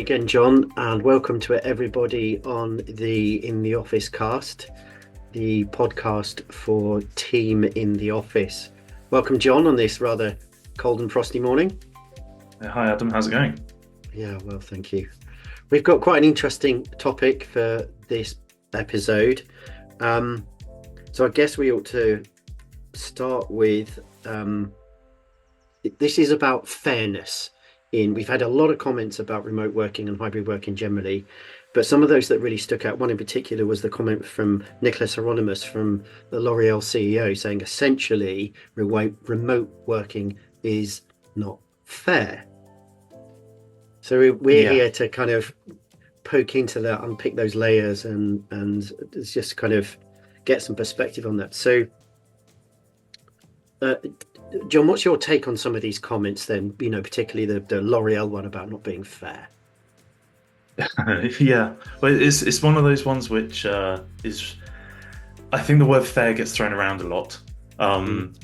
again, John, and welcome to everybody on the In the Office cast, the podcast for Team in the Office. Welcome, John, on this rather cold and frosty morning. Hi, Adam. How's it going? Yeah, well, thank you. We've got quite an interesting topic for this episode. So I guess we ought to start with, this is about fairness. We've had a lot of comments about remote working and hybrid working generally, but some of those that really stuck out, one in particular was the comment from Nicolas Hieronimus from the L'Oreal CEO saying essentially remote working is not fair. So we're here to kind of poke into that, unpick those layers and just kind of get some perspective on that. So John, what's your take on some of these comments then, particularly the L'Oreal one about not being fair? Yeah, well, it's one of those ones which is, I think the word fair gets thrown around a lot,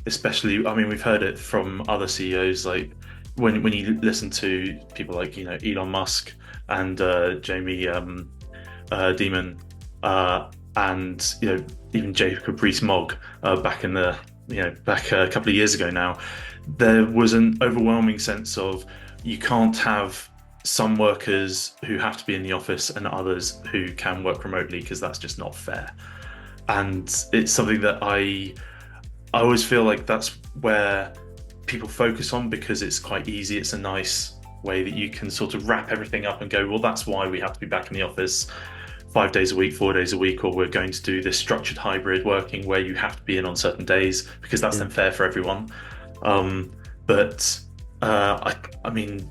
especially, I mean, we've heard it from other CEOs, like when you listen to people like, Elon Musk and Jamie Dimon, and, even Jacob Rees-Mogg back in the back a couple of years ago now, there was an overwhelming sense of you can't have some workers who have to be in the office and others who can work remotely because that's just not fair. And it's something that I always feel like that's where people focus on because it's quite easy. It's a nice way that you can sort of wrap everything up and go, well, that's why we have to be back in the office 5 days a week, 4 days a week, or we're going to do this structured hybrid working where you have to be in on certain days because that's then fair for everyone. But I mean,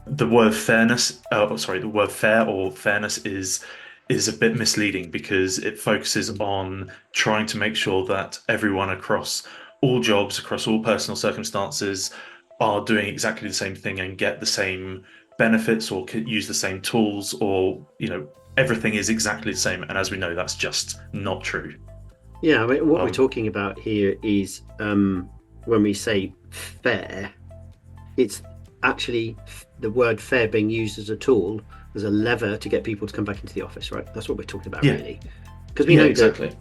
the word fairness, the word fair or fairness is a bit misleading because it focuses on trying to make sure that everyone across all jobs, across all personal circumstances are doing exactly the same thing and get the same benefits or use the same tools or, everything is exactly the same. And as we know, that's just not true. Yeah, I mean, what we're talking about here is when we say fair, it's actually the word fair being used as a tool, as a lever to get people to come back into the office, right? That's what we're talking about, really. Because we know exactly.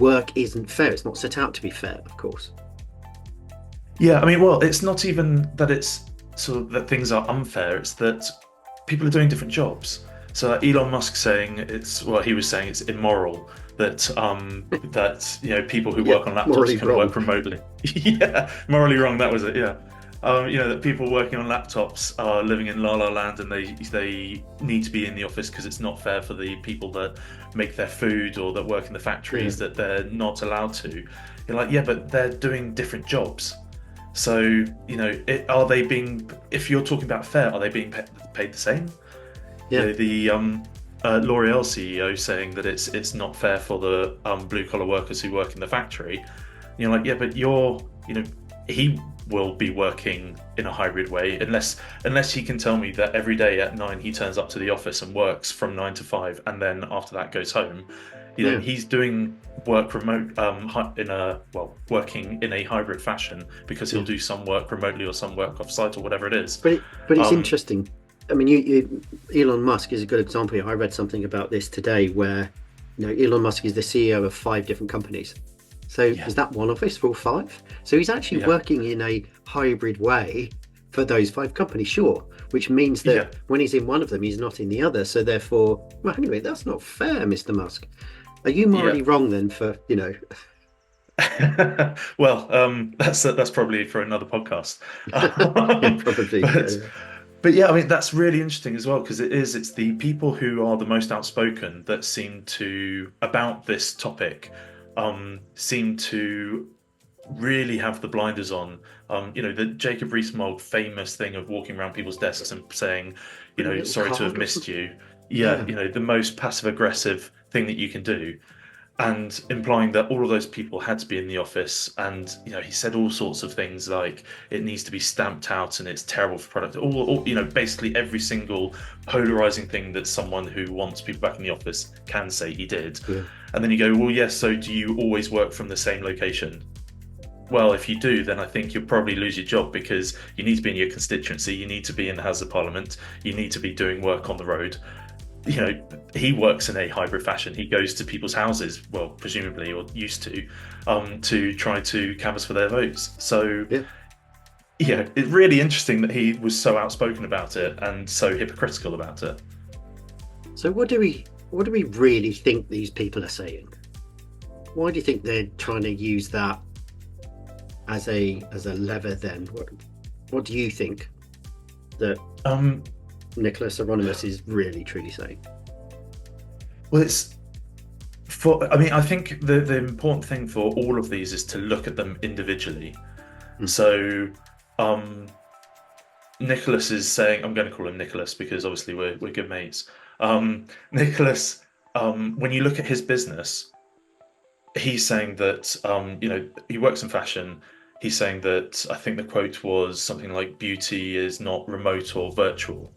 Work isn't fair. It's not set out to be fair, of course. Yeah, I mean, well, it's not even that it's sort of that things are unfair. It's that people are doing different jobs. So Elon Musk saying he was saying it's immoral that that people who work on laptops can work remotely. Yeah, morally wrong. That was it. Yeah, that people working on laptops are living in la la land and they need to be in the office because it's not fair for the people that make their food or that work in the factories that they're not allowed to. You're like, yeah, but they're doing different jobs. So, are they being, if you're talking about fair, are they being paid the same? Yeah. The L'Oreal CEO saying that it's not fair for the blue collar workers who work in the factory. You're like, yeah, but he will be working in a hybrid way unless he can tell me that every day at 9 he turns up to the office and works from 9 to 5 and then after that goes home. He's doing work remote working in a hybrid fashion because he'll do some work remotely or some work off site or whatever it is. But it's interesting. I mean, Elon Musk is a good example here. I read something about this today where Elon Musk is the CEO of 5 different companies. So is that one office for all 5? So he's actually working in a hybrid way for those 5 companies, sure, which means that when he's in one of them, he's not in the other. So therefore, well, anyway, that's not fair, Mr. Musk. Are you morally wrong then for, Well, that's probably for another podcast. Probably. But yeah, I mean, that's really interesting as well, because it's the people who are the most outspoken that seem to, about this topic, seem to really have the blinders on. The Jacob Rees-Mogg famous thing of walking around people's desks and saying, sorry to have missed you. The most passive aggressive thing that you can do, and implying that all of those people had to be in the office. And he said all sorts of things like it needs to be stamped out and it's terrible for product. All basically every single polarizing thing that someone who wants people back in the office can say he did. And then you go, well, yes. So do you always work from the same location? well, if you do, then I think you'll probably lose your job because you need to be in your constituency, you need to be in the House of Parliament, you need to be doing work on the road. You know, he works in a hybrid fashion. He goes to people's houses, well, presumably, or used to try to canvass for their votes. So, Yeah. yeah, it's really interesting that he was so outspoken about it and so hypocritical about it. So what do we really think these people are saying? Why do you think they're trying to use that as a lever then? What do you think that Um, Nicolas Hieronimus is really truly saying? well, it's for. I mean, I think the important thing for all of these is to look at them individually. Mm. So, um, Nicholas is saying, I'm going to call him Nicholas because obviously we're good mates. Nicholas, when you look at his business, he's saying that he works in fashion. He's saying that I think the quote was something like beauty is not remote or virtual.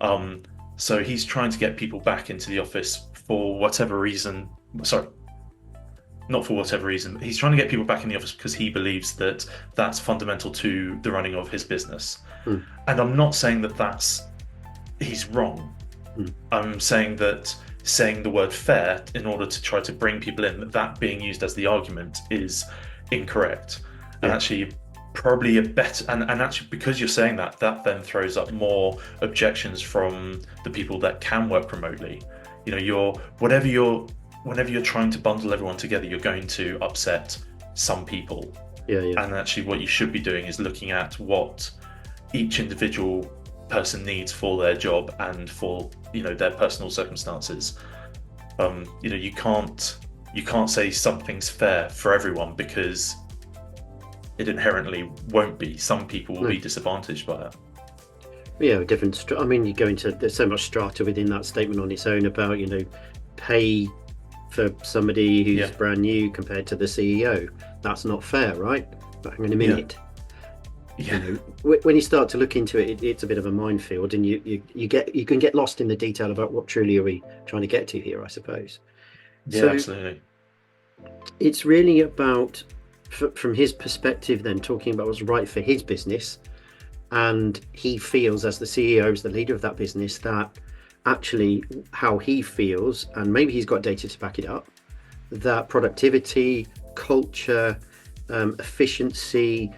Um, so he's trying to get people back into the office for whatever reason. Sorry, not for whatever reason. He's trying to get people back in the office because he believes that that's fundamental to the running of his business. Mm. And I'm not saying that that's he's wrong. Mm. I'm saying that saying the word fair in order to try to bring people in, that being used as the argument is incorrect. And Yeah. actually probably a better and actually because you're saying that, that then throws up more objections from the people that can work remotely. You know, whenever you're trying to bundle everyone together, you're going to upset some people. Yeah, yeah. And actually what you should be doing is looking at what each individual person needs for their job and for their personal circumstances. You can't say something's fair for everyone because it inherently won't be. Some people will No. be disadvantaged by it. Yeah, I mean, you go into, there's so much strata within that statement on its own about, pay for somebody who's Yeah. brand new compared to the CEO. That's not fair, right? But hang on a minute. Yeah. When you start to look into it, it's a bit of a minefield, and you can get lost in the detail about what truly are we trying to get to here, I suppose. Yeah, So absolutely. it's really about, from his perspective, then talking about what's right for his business, and he feels as the CEO, as the leader of that business, that actually how he feels, and maybe he's got data to back it up, that productivity, culture, efficiency,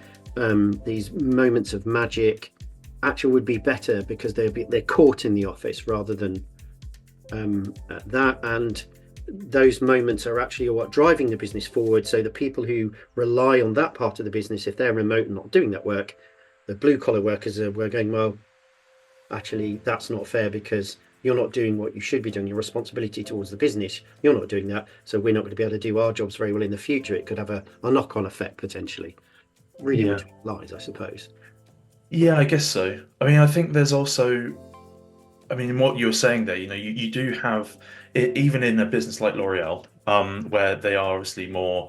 these moments of magic actually would be better because they're caught in the office rather than that, and those moments are actually what driving the business forward. So the people who rely on that part of the business, if they're remote and not doing that work, the blue collar workers were going, well, actually that's not fair because you're not doing what you should be doing, your responsibility towards the business, you're not doing that, so we're not going to be able to do our jobs very well in the future. It could have a knock-on effect potentially. Really Yeah. lies, I suppose. Yeah, I guess so. I mean, I think there's also, I mean, what you were saying there, you do have, even in a business like L'Oreal, where they are obviously more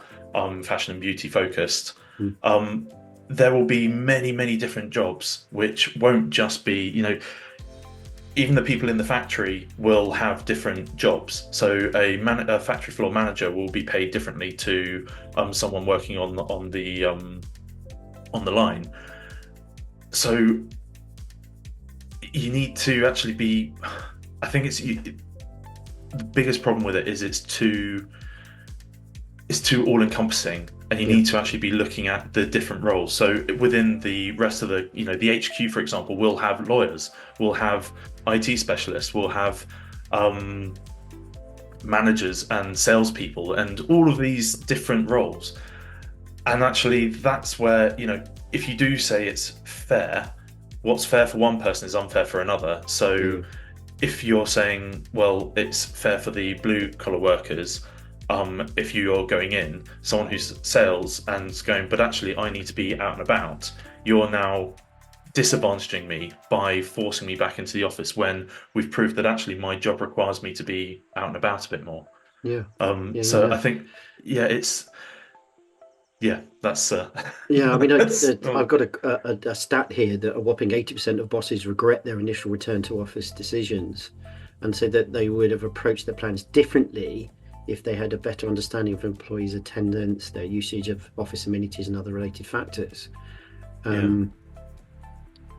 fashion and beauty focused, Mm. there will be many, many different jobs, which won't just be, even the people in the factory will have different jobs. So a factory floor manager will be paid differently to someone working on the line. So you need to actually be. I think the biggest problem with it is it's too all-encompassing, and you need to actually be looking at the different roles. So within the rest of the HQ, for example, will have lawyers, will have IT specialists, will have managers and salespeople, and all of these different roles. And actually, that's where, if you do say it's fair, what's fair for one person is unfair for another. So if you're saying, well, it's fair for the blue collar workers, if you're going in, someone who's sales and going, but actually I need to be out and about, you're now disadvantaging me by forcing me back into the office when we've proved that actually my job requires me to be out and about a bit more. Yeah. So Yeah. I think, that's Yeah, I mean, that's I've got a stat here that a whopping 80% of bosses regret their initial return to office decisions, and said that they would have approached their plans differently if they had a better understanding of employees' attendance, their usage of office amenities, and other related factors. Yeah.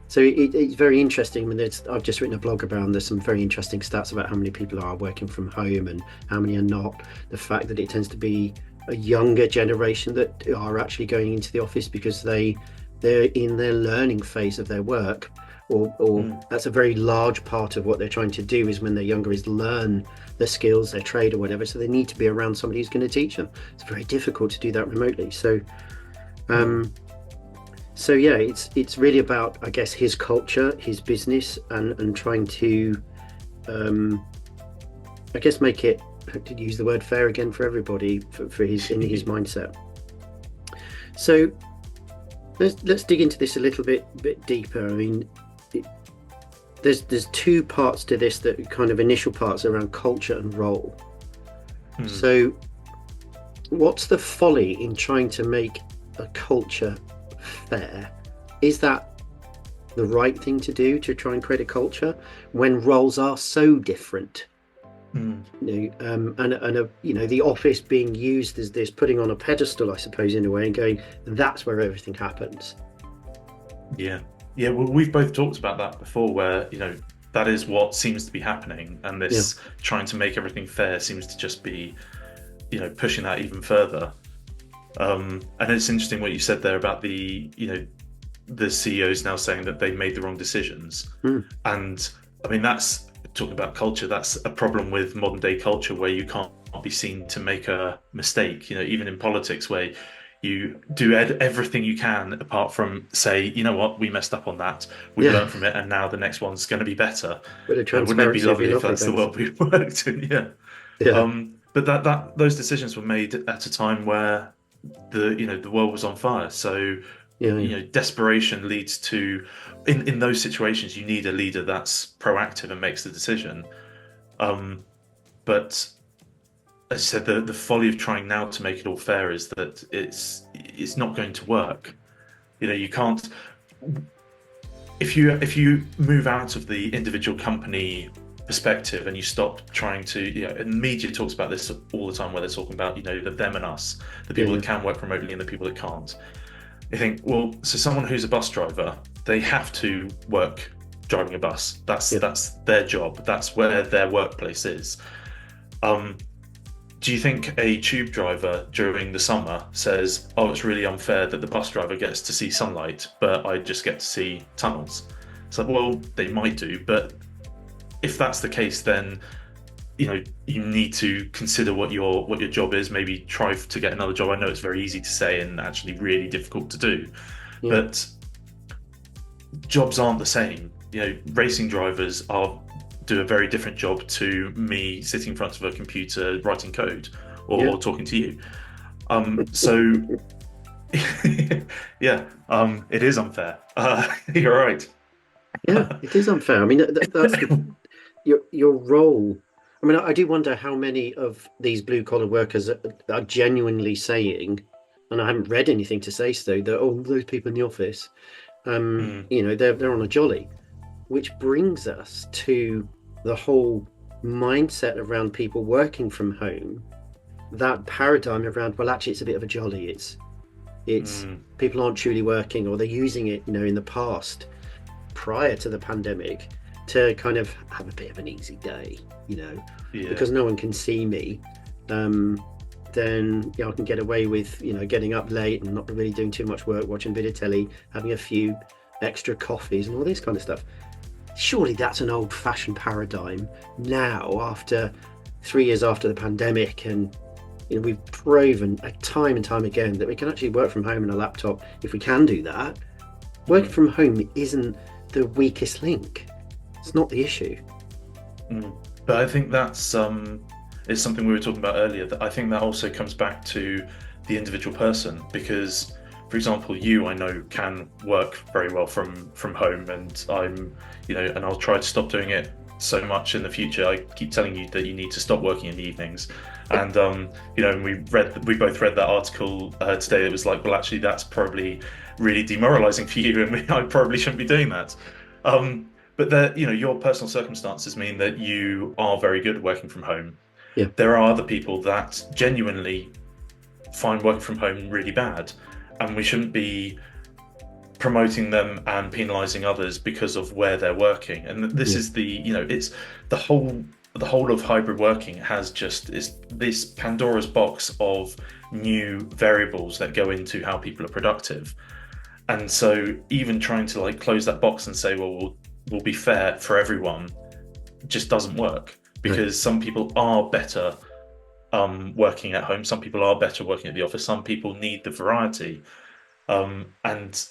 So it's very interesting. I mean, I've just written a blog about, and there's some very interesting stats about how many people are working from home and how many are not. The fact that it tends to be a younger generation that are actually going into the office because they're in their learning phase of their work, or that's a very large part of what they're trying to do is when they're younger is learn their skills, their trade or whatever. So they need to be around somebody who's going to teach them. It's very difficult to do that remotely. So so yeah, it's really about, I guess, his culture, his business, and trying to, I guess, make it, to use the word fair again for everybody, for his in his mindset. So let's dig into this a little bit deeper. I mean, there's two parts to this, that kind of initial parts around culture and role. So what's the folly in trying to make a culture fair? Is that the right thing to do, to try and create a culture when roles are so different? And the office being used as this, putting on a pedestal, I suppose, in a way, and going, that's where everything happens. Well, we've both talked about that before, where that is what seems to be happening, and this trying to make everything fair seems to just be pushing that even further. And it's interesting what you said there about the CEOs now saying that they made the wrong decisions. And I mean, that's talking about culture. That's a problem with modern day culture, where you can't be seen to make a mistake. Even in politics, where you do everything you can apart from say, you know what, we messed up on that. We've learned from it, and now the next one's going to be better. Wouldn't it be lovely if that's the world we worked in? But that those decisions were made at a time where the world was on fire. So desperation leads to, in those situations, you need a leader that's proactive and makes the decision. But as I said, the folly of trying now to make it all fair is that it's not going to work. You can't, if you move out of the individual company perspective and you stop trying to, and media talks about this all the time, where they're talking about the them and us, the people that can work remotely and the people that can't. I think, well, so someone who's a bus driver, they have to work driving a bus. That's their job. That's where their workplace is. Do you think a tube driver during the summer says, oh, it's really unfair that the bus driver gets to see sunlight, but I just get to see tunnels? It's like, well, they might do, but if that's the case, then you need to consider what your job is. Maybe try to get another job. I know it's very easy to say and actually really difficult to do, but jobs aren't the same. Racing drivers do a very different job to me sitting in front of a computer writing code or talking to you. So it is unfair. You're right. Yeah, it is unfair. I mean, that's your role. I mean, I do wonder how many of these blue collar workers are genuinely saying, and I haven't read anything to say so, that those people in the office, they're on a jolly, which brings us to the whole mindset around people working from home. That paradigm around, well, actually, it's a bit of a jolly. It's people aren't truly working, or they're using it, in the past, prior to the pandemic, to kind of have a bit of an easy day, because no one can see me. Then I can get away with, getting up late and not really doing too much work, watching a bit of telly, having a few extra coffees and all this kind of stuff. Surely that's an old-fashioned paradigm now, after 3 years after the pandemic, and we've proven time and time again that we can actually work from home on a laptop if we can do that. Working from home isn't the weakest link. It's not the issue. But I think that's is something we were talking about earlier, that I think that also comes back to the individual person, because, for example, I know can work very well from home, and I'm and I'll try to stop doing it so much in the future. I keep telling you that you need to stop working in the evenings, and and we both read that article today that was like, well, actually that's probably really demoralizing for you, and I probably shouldn't be doing that. But your personal circumstances mean that you are very good at working from home. Yeah. There are other people that genuinely find working from home really bad, and we shouldn't be promoting them and penalizing others because of where they're working. And this Yeah. is it's the whole of hybrid working has just is this Pandora's box of new variables that go into how people are productive. And so even trying to like close that box and say, well, we'll be fair for everyone just doesn't work, No. because some people are better working at home, some people are better working at the office, some people need the variety. And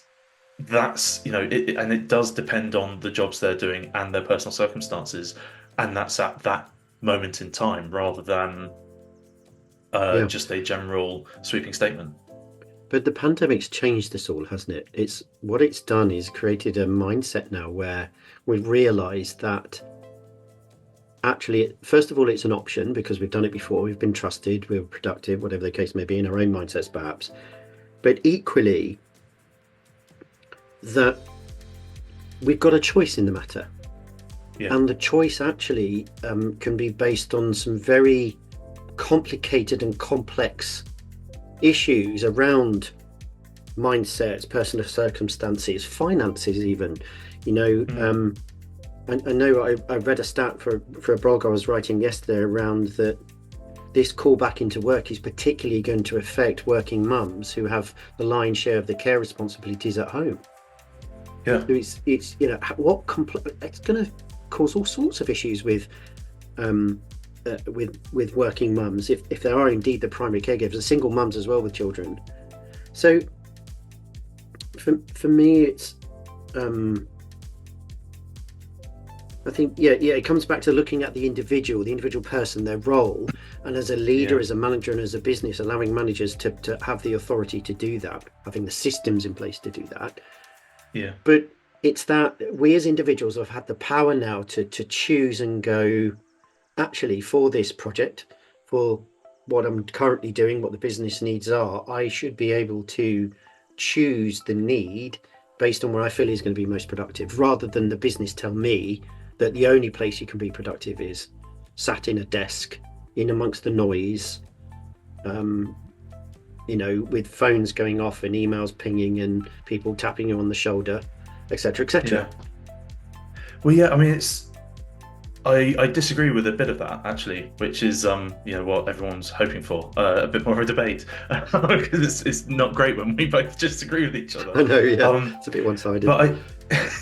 that's and it does depend on the jobs they're doing and their personal circumstances, and that's at that moment in time rather than Yeah. just a general sweeping statement. But the pandemic's changed this all, hasn't it? It's what it's done is created a mindset now where we've realized that actually, first of all, it's an option because we've done it before, we've been trusted, we're productive, whatever the case may be, in our own mindsets perhaps. But equally, that we've got a choice in the matter. Yeah. And the choice actually can be based on some very complicated and complex issues around mindsets, personal circumstances, finances, even. I know I read a stat for a blog I was writing yesterday around that this call back into work is particularly going to affect working mums who have the lion's share of the care responsibilities at home. Yeah. So it's it's going to cause all sorts of issues with working mums if they are indeed the primary caregivers, and single mums as well with children. So for me, it's I think it comes back to looking at the individual person, their role, and as a leader, Yeah. as a manager, and as a business, allowing managers to have the authority to do that, having the systems in place to do that. Yeah. But it's that we as individuals have had the power now to choose and go, actually, for this project, for what I'm currently doing, what the business needs are, I should be able to choose the need based on where I feel is going to be most productive, rather than the business tell me that the only place you can be productive is sat in a desk in amongst the noise, with phones going off and emails pinging and people tapping you on the shoulder, etc., etc. Yeah. Well, yeah, I mean, I disagree with a bit of that actually, which is what everyone's hoping for, a bit more of a debate, because it's not great when we both disagree with each other. I know, yeah, Um, it's a bit one-sided. but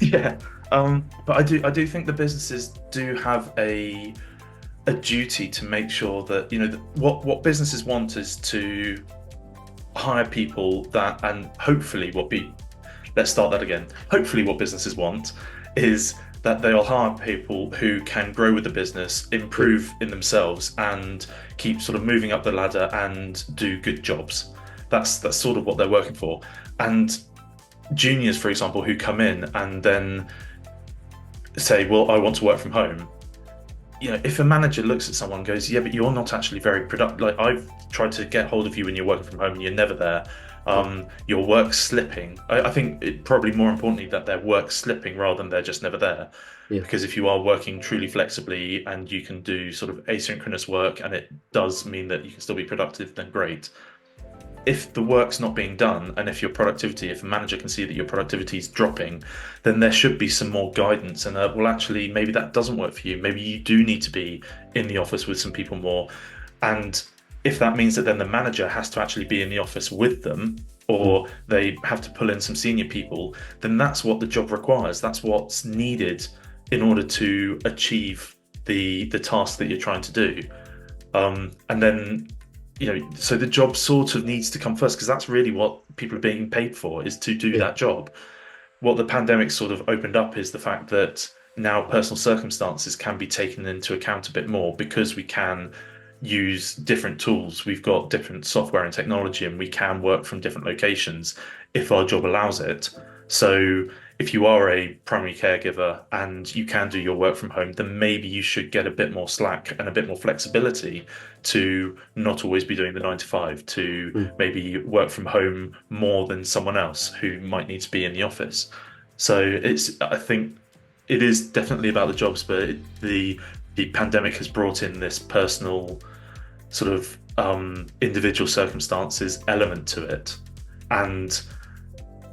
yeah, but I do think the businesses do have a duty to make sure that what businesses want is to hire people that, and hopefully let's start that again. Hopefully what businesses want is that they'll hire people who can grow with the business, improve in themselves, and keep sort of moving up the ladder and do good jobs. That's sort of what they're working for. And juniors, for example, who come in and then say, well, I want to work from home. If a manager looks at someone and goes, yeah, but you're not actually very productive. Like, I've tried to get hold of you when you're working from home and you're never there. Your work's slipping. I think probably more importantly that their work's slipping rather than they're just never there. Yeah. Because if you are working truly flexibly and you can do sort of asynchronous work and it does mean that you can still be productive, then great. If the work's not being done, and if a manager can see that your productivity is dropping, then there should be some more guidance. And well, actually, maybe that doesn't work for you. Maybe you do need to be in the office with some people more. And if that means that then the manager has to actually be in the office with them, or they have to pull in some senior people, then that's what the job requires. That's what's needed in order to achieve the task that you're trying to do. And then so the job sort of needs to come first, because that's really what people are being paid for, is to do that job. What the pandemic sort of opened up is the fact that now personal circumstances can be taken into account a bit more, because we can use different tools. We've got different software and technology, and we can work from different locations if our job allows it. So if you are a primary caregiver and you can do your work from home, then maybe you should get a bit more slack and a bit more flexibility to not always be doing the 9 to 5, to maybe work from home more than someone else who might need to be in the office. So I think it is definitely about the jobs, but the pandemic has brought in this personal sort of individual circumstances element to it. And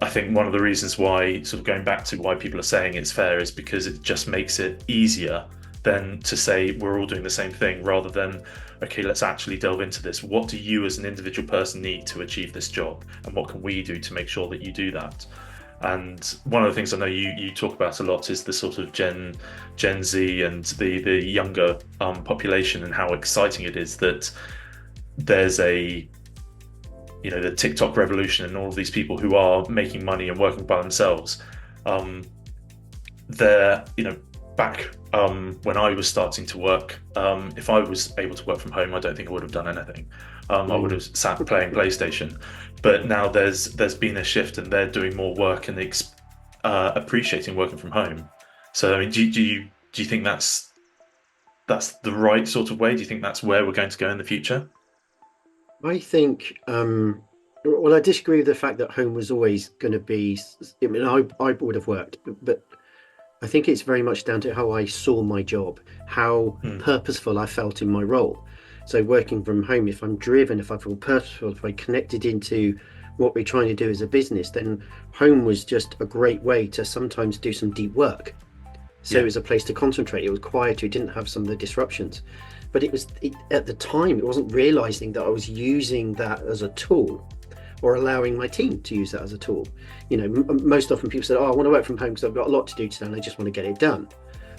I think one of the reasons why, sort of going back to why people are saying it's fair, is because it just makes it easier than to say we're all doing the same thing, rather than, okay, let's actually delve into this. What do you as an individual person need to achieve this job? And what can we do to make sure that you do that? And one of the things I know you talk about a lot is the sort of Gen Z and the younger population, and how exciting it is that there's a, the TikTok revolution and all of these people who are making money and working by themselves. They're, back when I was starting to work, if I was able to work from home, I don't think I would have done anything. I would have sat playing PlayStation. But now there's been a shift, and they're doing more work and appreciating working from home. So I mean, do you think that's the right sort of way? Do you think that's where we're going to go in the future? I think, well, I disagree with the fact that home was always going to be. I mean, I would have worked, but I think it's very much down to how I saw my job, how purposeful I felt in my role. So working from home, if I'm driven, if I feel purposeful, if I connected into what we're trying to do as a business, then home was just a great way to sometimes do some deep work. So It was a place to concentrate. It was quieter. It didn't have some of the disruptions. But at the time, it wasn't realizing that I was using that as a tool, or allowing my team to use that as a tool. Most often people said, "Oh, I want to work from home because I've got a lot to do today and I just want to get it done,"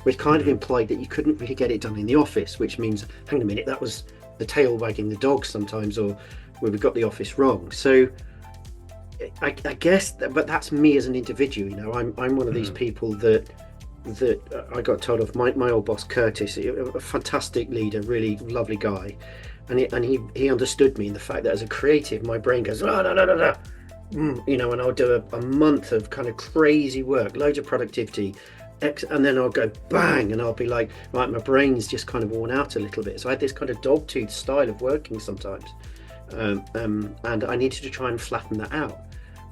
which kind of implied that you couldn't really get it done in the office, which means, hang on a minute, that was the tail wagging the dog sometimes, or where we got the office wrong. So I guess, but that's me as an individual. I'm one of these people that I got told off. My old boss Curtis, a fantastic leader, really lovely guy, and he understood me in the fact that as a creative, my brain goes, "Oh, no, no, no, no." And I'll do a month of kind of crazy work, loads of productivity, and then I'll go bang, and I'll be like, right, my brain's just kind of worn out a little bit. So I had this kind of dog-tooth style of working sometimes, and I needed to try and flatten that out.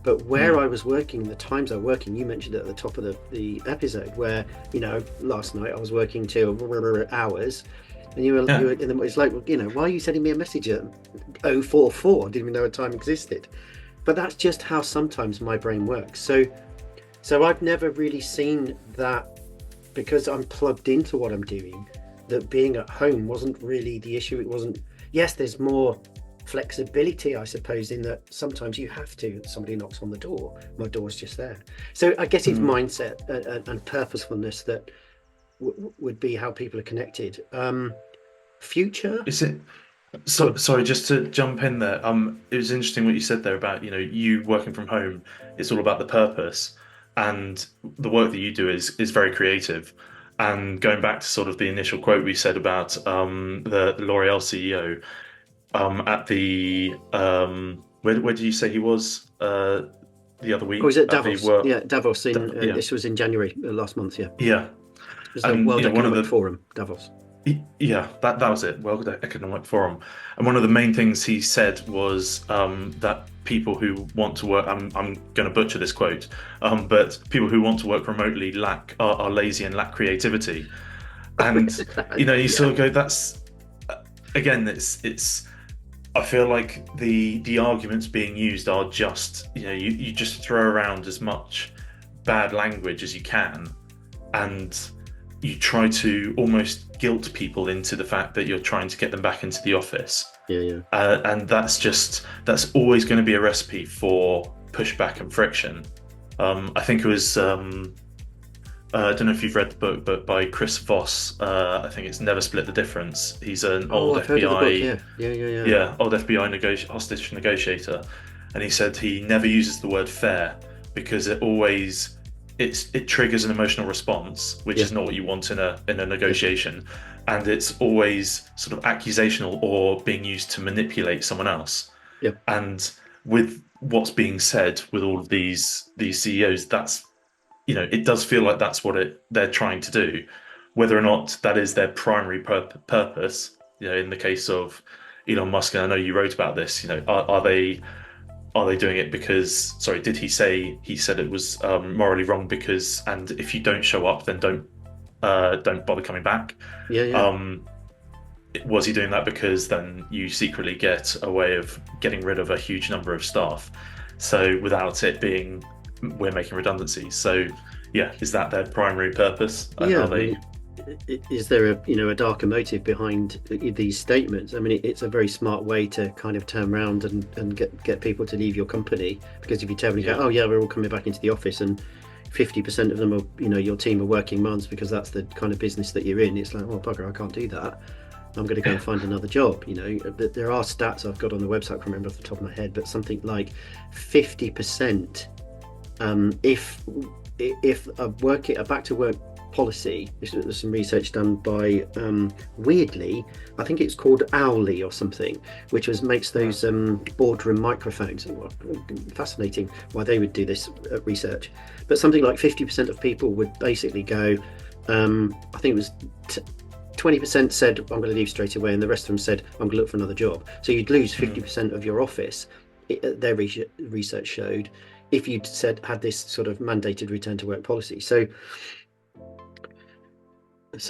But where I was working, the times I was working, you mentioned it at the top of the episode, where last night I was working till hours, and it's like, why are you sending me a message at 044? I didn't even know a time existed. But that's just how sometimes my brain works. So I've never really seen that, because I'm plugged into what I'm doing, that being at home wasn't really the issue. It wasn't. Yes, there's more flexibility, I suppose, in that sometimes you have to. Somebody knocks on the door, my door's just there. So I guess it's mindset and purposefulness that would be how people are connected. Future? Is it? So sorry, just to jump in there. It was interesting what you said there about, you working from home. It's all about the purpose, and the work that you do is very creative. And going back to sort of the initial quote we said about the L'Oreal CEO, at the where did you say he was the other week? Oh, was it Davos? Yeah, Davos. This was in January last month. Yeah. Yeah. It was the World Economic Forum, Davos. Yeah, that was it. World Economic Forum. And one of the main things he said was that people who want to work, I'm going to butcher this quote, but people who want to work remotely are lazy and lack creativity. And you sort of go, that's again, it's. I feel like the arguments being used are just, you just throw around as much bad language as you can, and you try to almost guilt people into the fact that you're trying to get them back into the office. Yeah. And that's always going to be a recipe for pushback and friction. I think it was, I don't know if you've read the book, but by Chris Voss, I think it's Never Split the Difference. He's an old FBI, old FBI hostage negotiator, and he said he never uses the word fair because it triggers an emotional response, which is not what you want in a negotiation, and it's always sort of accusational or being used to manipulate someone else. And with what's being said with all of these CEOs, that's it does feel like that's what they're trying to do. Whether or not that is their primary purpose, in the case of Elon Musk, and I know you wrote about this, are they doing it because, sorry, did he said it was morally wrong because, and if you don't show up, then don't bother coming back. was he doing that because then you secretly get a way of getting rid of a huge number of staff? So without it being, we're making redundancies. So yeah, is that their primary purpose? Yeah, Are I they? mean, is there a darker motive behind these statements? I mean, it's a very smart way to kind of turn around and get people to leave your company, because if you tell them, you go, Yeah, oh yeah, we're all coming back into the office, and 50% of them are, your team are working mums because that's the kind of business that you're in. It's like, well, bugger, I can't do that. I'm going to go and find another job. There are stats I've got on the website, I can't remember off the top of my head, but something like 50%, if a back to work policy, there's some research done by weirdly, I think it's called Owly or something, which makes those boardroom microphones. Fascinating why they would do this research, but something like 50% of people would basically go, I think it was 20% said, I'm going to leave straight away, and the rest of them said, I'm going to look for another job. So you'd lose 50% of your office, their research showed, if you'd had this sort of mandated return to work policy. So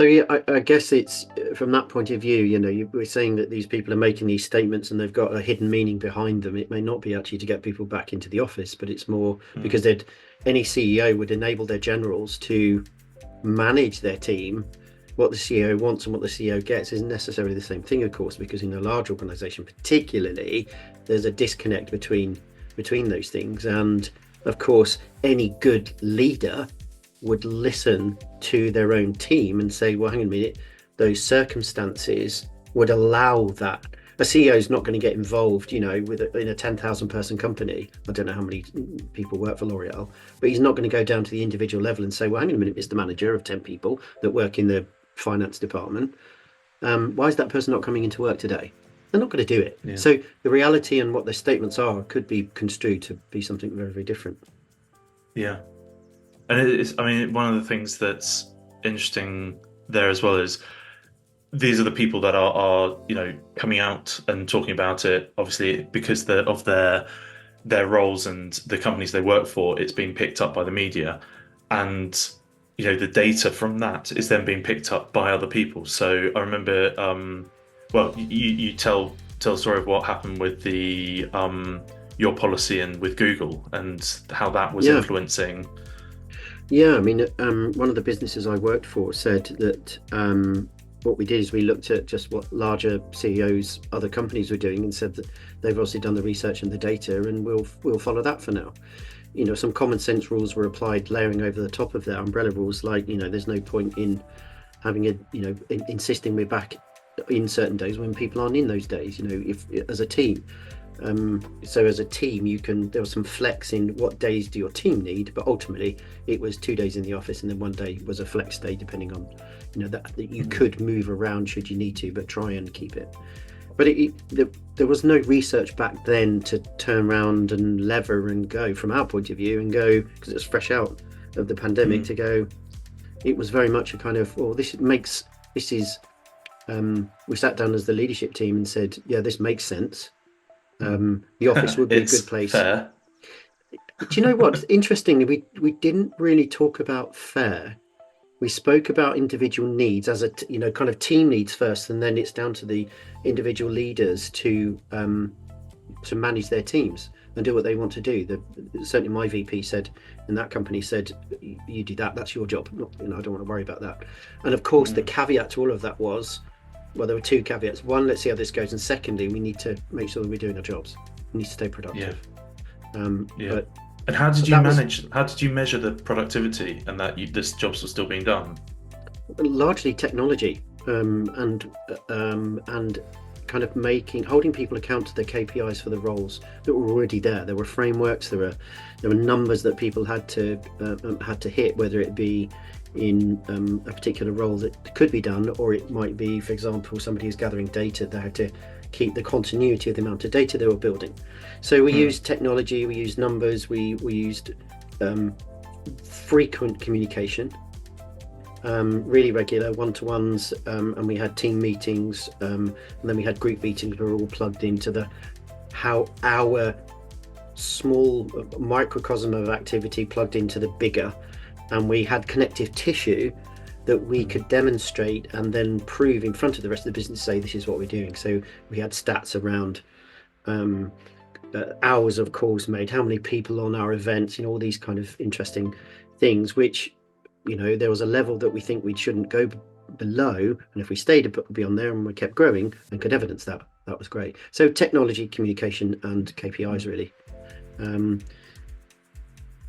yeah, I guess it's from that point of view, we're saying that these people are making these statements and they've got a hidden meaning behind them. It may not be actually to get people back into the office, but it's more because any CEO would enable their generals to manage their team. What the CEO wants and what the CEO gets isn't necessarily the same thing, of course, because in a large organization particularly, there's a disconnect between those things. And of course, any good leader would listen to their own team and say, well, hang on a minute, those circumstances would allow that. A CEO is not going to get involved, in a 10,000 person company. I don't know how many people work for L'Oreal, but he's not going to go down to the individual level and say, well, hang on a minute, Mr. Manager of 10 people that work in the finance department, why is that person not coming into work today? They're not going to do it. yeah, So the reality and what their statements are could be construed to be something very, very different. yeah. And it is, I mean, one of the things that's interesting there as well is these are the people that are coming out and talking about it. Obviously, because of their roles and the companies they work for, it's being picked up by the media, and the data from that is then being picked up by other people. So I remember, well, you tell a story of what happened with the your policy and with Google and how that was Yeah. influencing. Yeah, I mean, one of the businesses I worked for said that what we did is we looked at just what larger CEOs, other companies were doing, and said that they've obviously done the research and the data, and we'll follow that for now. Some common sense rules were applied, layering over the top of their umbrella rules, like there's no point in having insisting we're back in certain days when people aren't in those days. If as a team. So as a team, there was some flex in what days do your team need, but ultimately it was 2 days in the office and then 1 day was a flex day, depending on that you could move around should you need to, but try and keep it. But there was no research back then to turn around and lever and go from our point of view and go, because it's fresh out of the pandemic, to go. It was very much a kind of, well, we sat down as the leadership team and said, yeah, this makes sense. The office would be a good place. Fair. Do you know what? Interestingly, we didn't really talk about fair. We spoke about individual needs as kind of team needs first, and then it's down to the individual leaders to manage their teams and do what they want to do. Certainly my VP said, in that company said, you do that, that's your job. I don't want to worry about that. And of course, the caveat to all of that was, well, there were two caveats. One, let's see how this goes, and secondly, we need to make sure that we're doing our jobs. We need to stay productive. Yeah. But and how did you measure the productivity and that this jobs were still being done? Largely technology, and kind of holding people account to the KPIs for the roles that were already there. There were frameworks, there were numbers that people had to hit, whether it be in a particular role that could be done, or it might be, for example, somebody who's gathering data, they had to keep the continuity of the amount of data they were building. So we used technology, we used numbers, we used frequent communication, really regular one-to-ones, and we had team meetings, and then we had group meetings. We were all plugged into how our small microcosm of activity plugged into the bigger, and we had connective tissue that we could demonstrate and then prove in front of the rest of the business, say this is what we're doing. So we had stats around um, hours of calls made, how many people on our events, all these kind of interesting things, which, there was a level that we think we shouldn't go below. And if we stayed beyond there and we kept growing and could evidence that, that was great. So technology, communication, and KPIs really.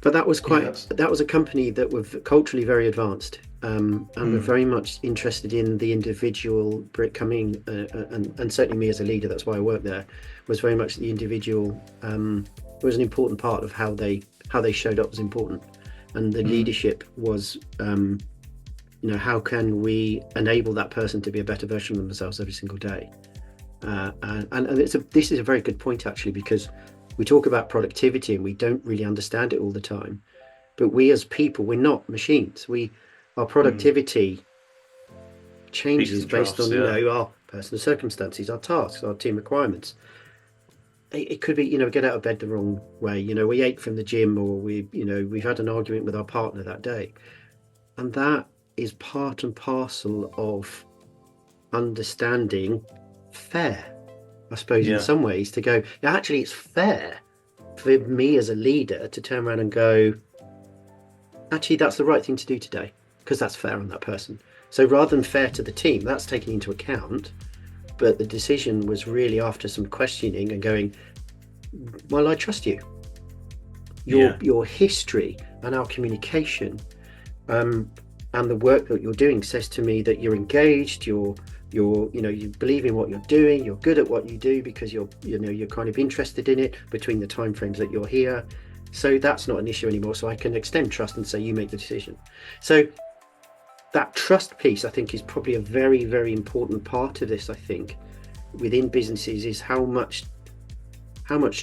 But that was that was a company that were culturally very advanced, and were very much interested in the individual coming, and certainly me as a leader, that's why I worked there, was very much the individual was an important part of how they showed up was important, and the leadership was how can we enable that person to be a better version of themselves every single day, and this is a very good point actually, because we talk about productivity and we don't really understand it all the time. But we as people, we're not machines. Our productivity changes based on our personal circumstances, our tasks, our team requirements. It could be get out of bed the wrong way. We ate from the gym, or we've had an argument with our partner that day, and that is part and parcel of understanding fair. I suppose in some ways, to go, actually, it's fair for me as a leader to turn around and go, actually, that's the right thing to do today, because that's fair on that person. So rather than fair to the team, that's taken into account. But the decision was really after some questioning and going, well, I trust you. Your history and our communication and the work that you're doing says to me that you're engaged, you believe in what you're doing, you're good at what you do because you're kind of interested in it between the timeframes that you're here. So that's not an issue anymore. So I can extend trust and say you make the decision. So that trust piece, I think, is probably a very, very important part of this. I think within businesses is how much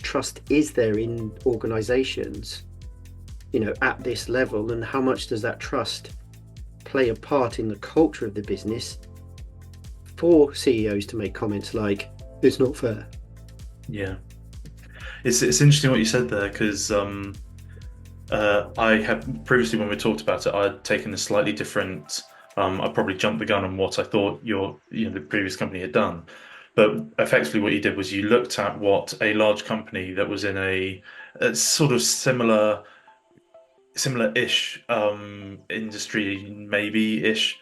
trust is there in organizations, at this level, and how much does that trust play a part in the culture of the business for CEOs to make comments like, it's not fair. Yeah. It's interesting what you said there, because I had previously, when we talked about it, I had taken a slightly different, I probably jumped the gun on what I thought the previous company had done. But effectively what you did was you looked at what a large company that was in a sort of similar-ish industry, maybe-ish.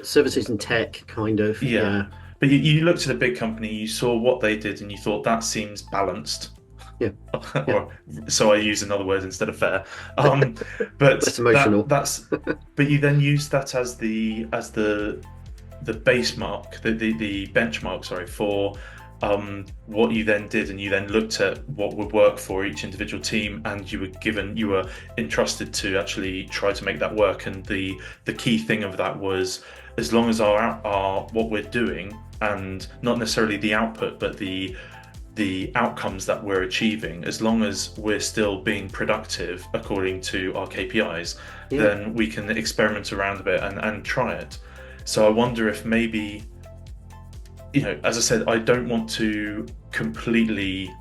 Services and tech, kind of. Yeah. But you looked at a big company, you saw what they did, and you thought that seems balanced. Yeah. Or, so I use another word instead of fair. But that's emotional. But you then use that as the base mark, the benchmark, sorry, for what you then did, and you then looked at what would work for each individual team, and you were entrusted to actually try to make that work. And the key thing of that was, as long as our what we're doing, and not necessarily the output, but the outcomes that we're achieving, as long as we're still being productive according to our KPIs, then we can experiment around a bit and try it. So I wonder if maybe, as I said, I don't want to completely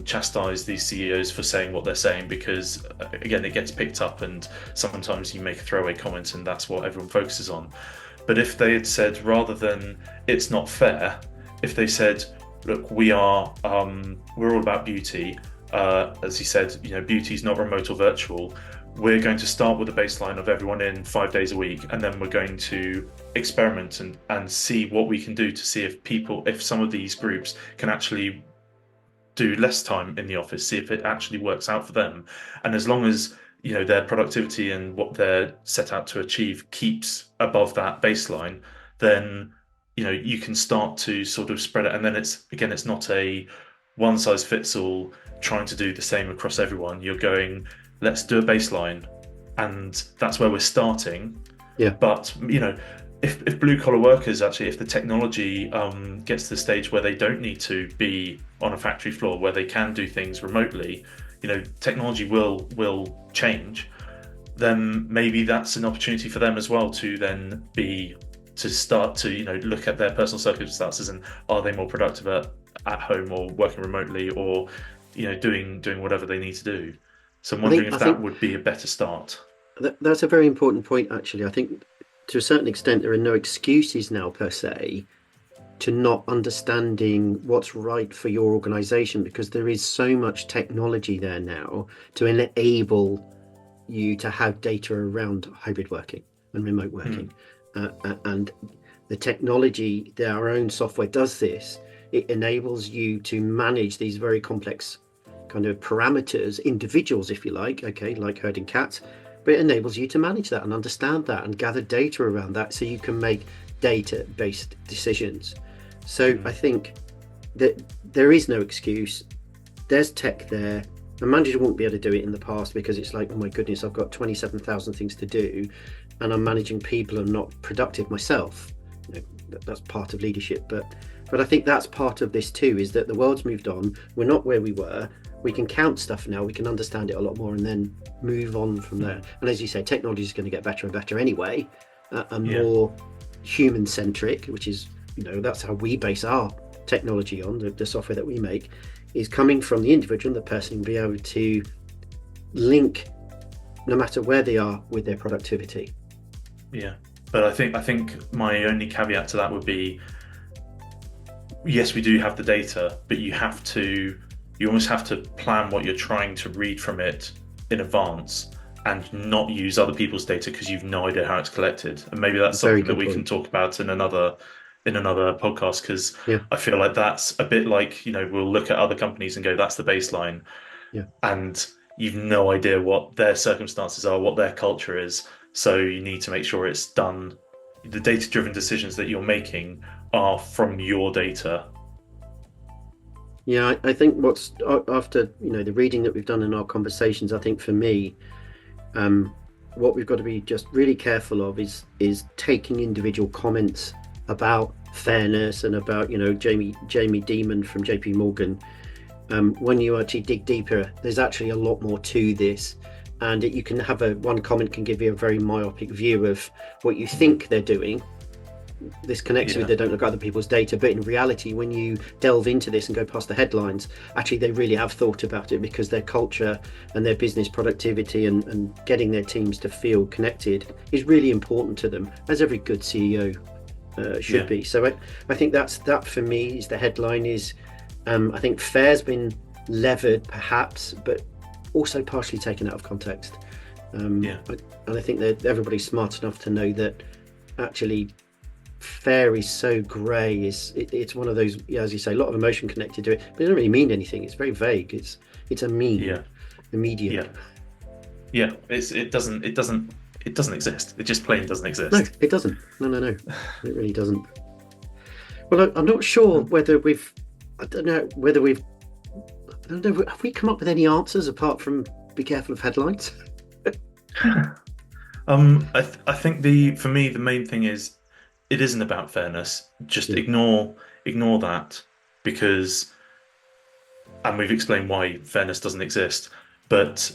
chastise these CEOs for saying what they're saying, because again, it gets picked up and sometimes you make a throwaway comment and that's what everyone focuses on. But if they had said, rather than it's not fair, if they said, look, we're all about beauty, as he said, beauty is not remote or virtual. We're going to start with a baseline of everyone in 5 days a week, and then we're going to experiment and see what we can do to see if some of these groups can actually do less time in the office, see if it actually works out for them. And as long as their productivity and what they're set out to achieve keeps above that baseline, then you can start to sort of spread it. And then it's not a one size fits all trying to do the same across everyone. You're going, let's do a baseline, and that's where we're starting. But if blue collar workers, actually, if the technology gets to the stage where they don't need to be on a factory floor, where they can do things remotely, technology will change, then maybe that's an opportunity for them as well to start to look at their personal circumstances, and are they more productive at home or working remotely, or doing whatever they need to do. So I'm wondering if that would be a better start. That's a very important point, actually. I think to a certain extent, there are no excuses now per se to not understanding what's right for your organization, because there is so much technology there now to enable you to have data around hybrid working and remote Mm. working. And the technology, our own software does this. It enables you to manage these very complex kind of parameters, individuals, if you like, okay, like herding cats, but it enables you to manage that and understand that and gather data around that so you can make data-based decisions. So I think that there is no excuse. There's tech there. A manager won't be able to do it in the past because it's like, oh my goodness, I've got 27,000 things to do and I'm managing people and not productive myself. That's part of leadership. But I think that's part of this too, is that the world's moved on. We're not where we were. We can count stuff now. We can understand it a lot more and then move on from there. And as you say, technology is going to get better and better anyway, and more human centric, which is, that's how we base our technology on, the software that we make, is coming from the individual, the person, be able to link no matter where they are with their productivity. Yeah, but I think my only caveat to that would be, yes, we do have the data, but you almost have to plan what you're trying to read from it in advance and not use other people's data because you've no idea how it's collected. And maybe that's something that we can talk about in another podcast, because I feel like that's a bit like, we'll look at other companies and go, that's the baseline. Yeah. And you've no idea what their circumstances are, what their culture is. So you need to make sure it's done. The data-driven decisions that you're making are from your data. Yeah, I think what's after, the reading that we've done in our conversations, I think for me, what we've got to be just really careful of is taking individual comments about fairness and about, Jamie Dimon from JP Morgan. When you actually dig deeper, there's actually a lot more to this, and you can have one comment can give you a very myopic view of what you think they're doing. This connects with they don't look at other people's data, but in reality, when you delve into this and go past the headlines, actually they really have thought about it, because their culture and their business productivity and getting their teams to feel connected is really important to them, as every good CEO should be. So I think that for me is the headline. Is I think fair's been levered perhaps, but also partially taken out of context. And I think that everybody's smart enough to know that actually fair is so grey. It's one of those, as you say, a lot of emotion connected to it, but it doesn't really mean anything. It's very vague. It's a mean, immediate. It doesn't exist. It just plain doesn't exist. No, it doesn't. No, it really doesn't. Well, I'm not sure whether have we come up with any answers apart from be careful of headlines? I think for me the main thing is, it isn't about fairness. Just ignore that, because, and we've explained why fairness doesn't exist, but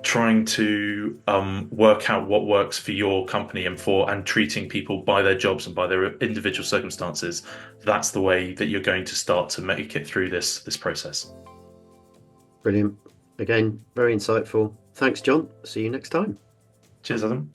trying to work out what works for your company and treating people by their jobs and by their individual circumstances, that's the way that you're going to start to make it through this process. Brilliant. Again, very insightful. Thanks, John. See you next time. Cheers, Adam.